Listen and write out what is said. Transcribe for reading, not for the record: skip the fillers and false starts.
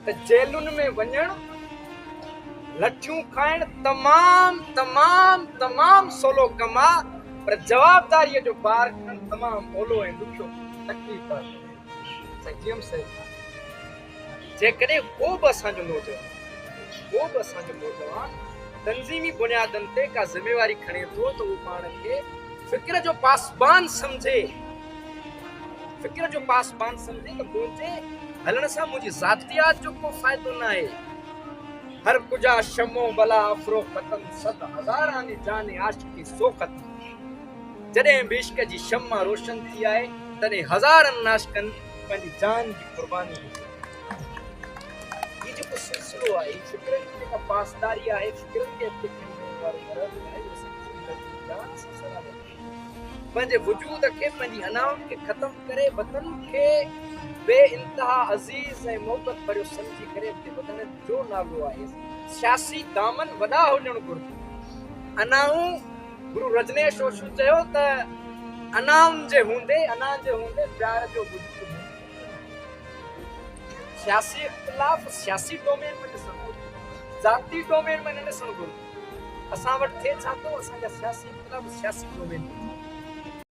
त जेलुनि में वञण लठियूं खाइण तमाम तमाम तमाम सोलो कम आहे, पर जवाबदारीअ जो बार खणण तमाम ओलो ऐं ॾुखियो तकलीफ़ आहे। जीअं सही जेकॾहिं को बि असांजो नौजवान तंज़ीमी बुनियादनि ते का ज़िम्मेवारी खणे थो त उहो पाण खे फ़िक्र जो पासबान समझे त मुंहिंजे हलण सां मुंहिंजी ज़ातियात जो को फ़ाइदो न आहे। हर कुजा शमो भला अफरो ख़तम सद हज़ारानी जाने आशिकी सो ख़तम। जॾहिं बि इश्क जी शम्मा रोशन थी आहे तॾहिं हज़ारनि नाशकनि पंहिंजी जान जी क़ुर्बानी ॾिनी। ही जेको सिलसिलो आहे, ही फ़िक्रनि जी जेका पासदारी आहे, फ़िक्रनि खे अॻिते खणण वारो मरहलो आहे, उहो सच्ची जान सां सलाह ॾे। पंहिंजे वजूद खे, पंहिंजी अनाउनि खे ख़तम करे वतन खे बेइंतहा अज़ीज़ ऐं मोहबत भरियो सम्झी करे अॻिते वधण जो नालो आहे। सियासी दामन वॾा हुजण घुरिजनि। अनाऊं गुरु रजनेश ओशो चयो त अनाउनि जे हूंदे प्यार जो वजूद सियासी इख्तिलाफ़ सियासी डोमेन में ॾिसणु घुरिजे, ज़ाती डोमेन में न ॾिसणु घुरिजे। असां वटि थिए छा थो, असांजा सियासी इख्तिलाफ़ सियासी डोमेन में